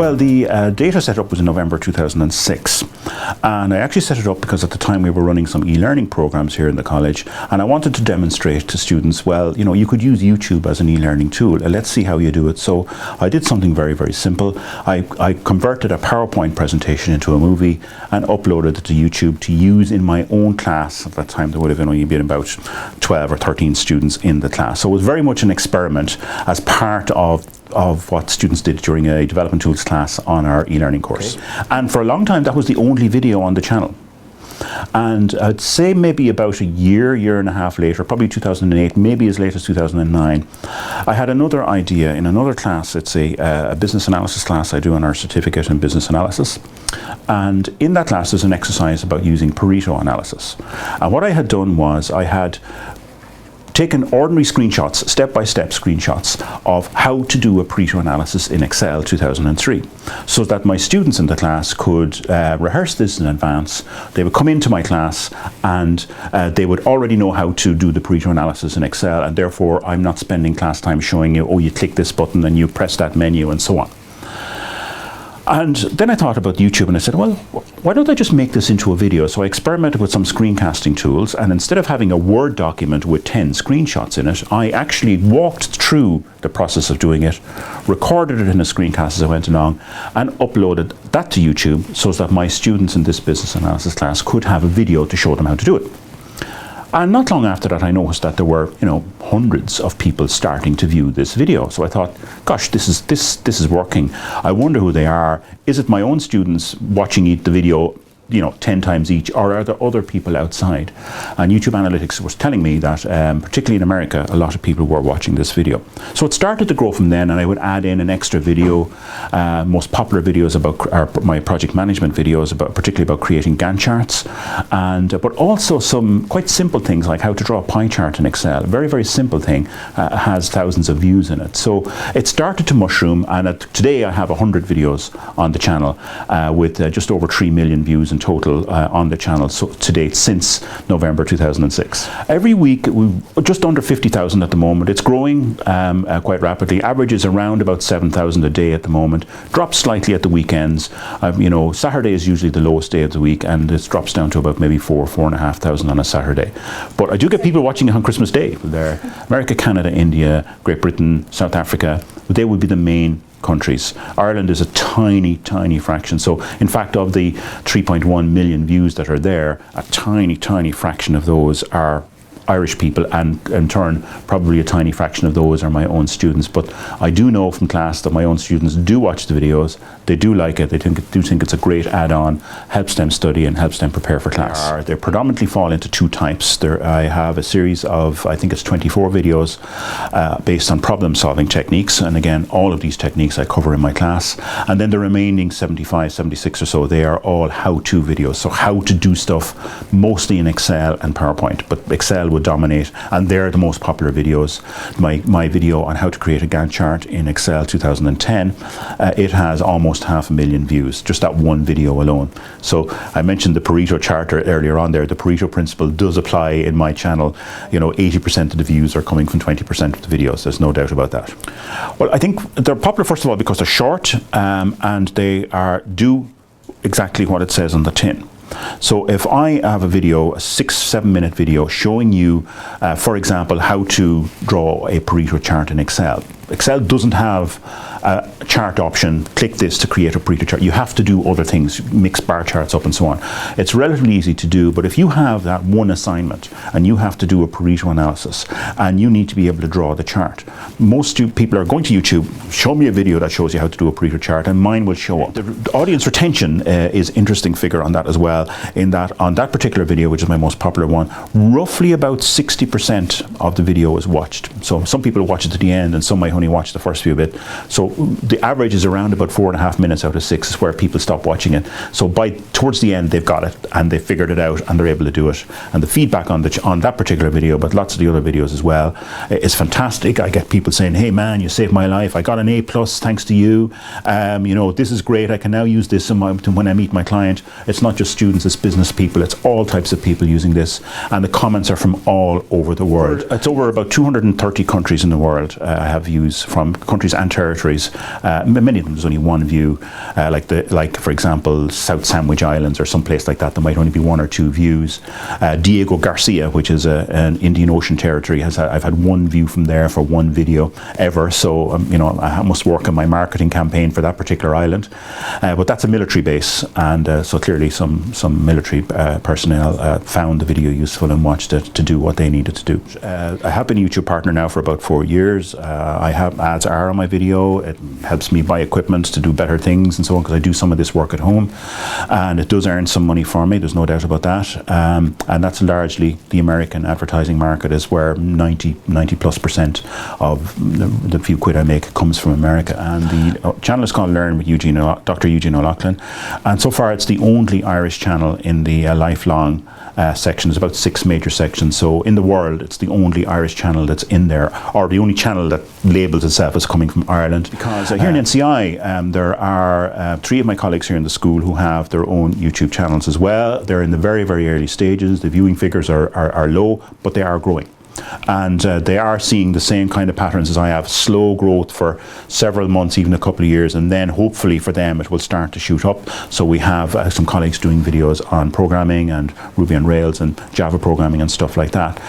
Well, the data setup was in November 2006, and I actually set it up because at the time we were running some e-learning programs here in the college, and I wanted to demonstrate to students, well, you know, you could use YouTube as an e-learning tool. Let's see how you do it. So I did something very, very simple. I converted a PowerPoint presentation into a movie and uploaded it to YouTube to use in my own class. At that time there would have only been about 12 or 13 students in the class. So it was very much an experiment as part of what students did during a development tools class on our e-learning course. Okay. And for a long time that was the only video on the channel. And I'd say maybe about a year and a half later, probably 2008, maybe as late as 2009, I had another idea in another class. It's a business analysis class I do on our certificate in business analysis. And in that class there's an exercise about using Pareto analysis. And what I had done was I had taken ordinary screenshots, step-by-step screenshots of how to do a Pareto analysis in Excel 2003, so that my students in the class could rehearse this in advance. They would come into my class and they would already know how to do the Pareto analysis in Excel, and therefore I'm not spending class time showing you, oh, you click this button and you press that menu and so on. And then I thought about YouTube and I said, well, why don't I just make this into a video? So I experimented with some screencasting tools, and instead of having a Word document with 10 screenshots in it, I actually walked through the process of doing it, recorded it in a screencast as I went along, and uploaded that to YouTube so that my students in this business analysis class could have a video to show them how to do it. And not long after that I noticed that there were, you know, hundreds of people starting to view this video. So I thought, gosh, this is working. I wonder who they are. Is it my own students watching the video, you know, 10 times each, or are there other people outside? And YouTube Analytics was telling me that particularly in America a lot of people were watching this video. So it started to grow from then, and I would add in an extra video. Most popular videos about my project management videos, particularly about creating Gantt charts, but also some quite simple things like how to draw a pie chart in Excel. A very, very simple thing, has thousands of views in it. So it started to mushroom, and today I have 100 videos on the channel with just over 3 million views in total on the channel to date since November 2006. Every week we're just under 50,000 at the moment. It's growing quite rapidly. Average is around about 7,000 a day at the moment. Drops slightly at the weekends. You know, Saturday is usually the lowest day of the week, and it drops down to about maybe 4,500 on a Saturday. But I do get people watching it on Christmas Day. They're America, Canada, India, Great Britain, South Africa. They would be the main countries. Ireland is a tiny, tiny fraction. So in fact, of the 3.1 million views that are there, a tiny, tiny fraction of those are Irish people, and in turn probably a tiny fraction of those are my own students. But I do know from class that my own students do watch the videos. They do like it. They do think it's a great add-on, helps them study and helps them prepare for class. They predominantly fall into two types. I have a series of, I think it's 24 videos based on problem-solving techniques, and again all of these techniques I cover in my class. And then the remaining 75, 76 or so, they are all how-to videos. So how to do stuff mostly in Excel and PowerPoint, but Excel would dominate, and they're the most popular videos. My video on how to create a Gantt chart in Excel 2010, it has almost 500,000 views, just that one video alone. So I mentioned the Pareto chart earlier on there. The Pareto principle does apply in my channel. You know, 80% of the views are coming from 20% of the videos. There's no doubt about that. Well, I think they're popular first of all because they're short, and they do exactly what it says on the tin. So if I have a video, a 6-7 minute video showing you, for example, how to draw a Pareto chart in Excel. Excel doesn't have a chart option, click this to create a Pareto chart. You have to do other things, mix bar charts up and so on. It's relatively easy to do, but if you have that one assignment and you have to do a Pareto analysis and you need to be able to draw the chart, most people are going to YouTube, show me a video that shows you how to do a Pareto chart, and mine will show up. The audience retention is interesting figure on that as well, in that on that particular video, which is my most popular one, roughly about 60% of the video is watched. So some people watch it to the end and some might only watch the first few bit. So the average is around about 4.5 minutes out of 6 is where people stop watching it. So towards the end they've got it and they've figured it out and they're able to do it. And the feedback on that particular video, but lots of the other videos as well, is fantastic. I get people saying, hey man, you saved my life. I got an A+ thanks to you. You know, this is great. I can now use this when I meet my client. It's not just students, it's business people. It's all types of people using this. And the comments are from all over the world. It's over about 230 countries in the world I have views views from countries and territories. Many of them, there's only one view, like for example, South Sandwich Islands or some place like that. There might only be one or two views. Diego Garcia, which is an Indian Ocean territory, I've had one view from there for one video ever. So I must work on my marketing campaign for that particular island. But that's a military base, and so clearly some military personnel found the video useful and watched it to do what they needed to do. I have been a YouTube partner now for about 4 years. I have ads are on my video. It helps me buy equipment to do better things and so on, because I do some of this work at home, and it does earn some money for me, there's no doubt about that. And that's largely the American advertising market, is where 90+% of the few quid I make comes from America. And the channel is called Learn with Dr. Eugene O'Loughlin, and so far it's the only Irish channel in the lifelong section. There's about 6 major sections, so in the world it's the only Irish channel that's in there, or the only channel that labels itself as coming from Ireland. Because here in NCI there are 3 of my colleagues here in the school who have their own YouTube channels as well. They're in the very, very early stages. The viewing figures are low, but they are growing. And they are seeing the same kind of patterns as I have, slow growth for several months, even a couple of years, and then hopefully for them it will start to shoot up. So we have some colleagues doing videos on programming and Ruby on Rails and Java programming and stuff like that.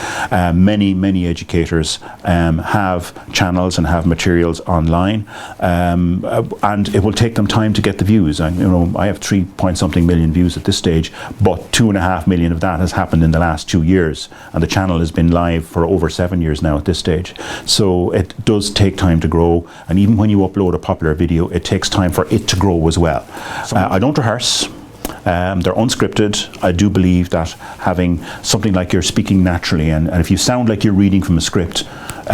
Many educators have channels and have materials online, and it will take them time to get the views. And I have 3-point-something million views at this stage, but 2.5 million of that has happened in the last 2 years, and the channel has been live for over 7 years now at this stage. So it does take time to grow, and even when you upload a popular video, it takes time for it to grow as well. I don't rehearse. They're unscripted. I do believe that having something like you're speaking naturally, and if you sound like you're reading from a script,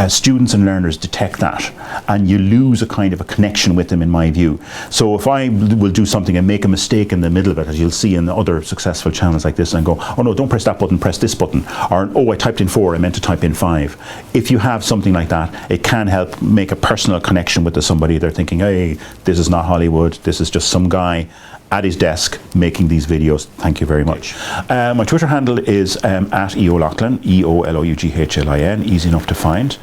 students and learners detect that, and you lose a kind of a connection with them, in my view. So if I will do something and make a mistake in the middle of it, as you'll see in the other successful channels like this, and go, oh no, don't press that button, press this button, or oh, I typed in 4, I meant to type in 5. If you have something like that, it can help make a personal connection with somebody. They're thinking, hey, this is not Hollywood, this is just some guy at his desk making these videos. Thank you very much. My Twitter handle is at EOLoughlin, EOLOUGHLIN, easy enough to find.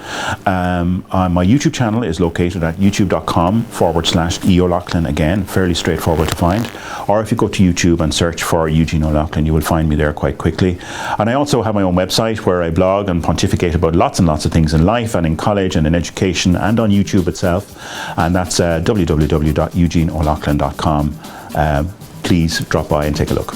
My YouTube channel is located at youtube.com/EOLoughlin, again, fairly straightforward to find. Or if you go to YouTube and search for Eugene O'Loughlin, you will find me there quite quickly. And I also have my own website where I blog and pontificate about lots and lots of things in life and in college and in education and on YouTube itself. And that's www.eugeneo'loughlin.com. Please drop by and take a look.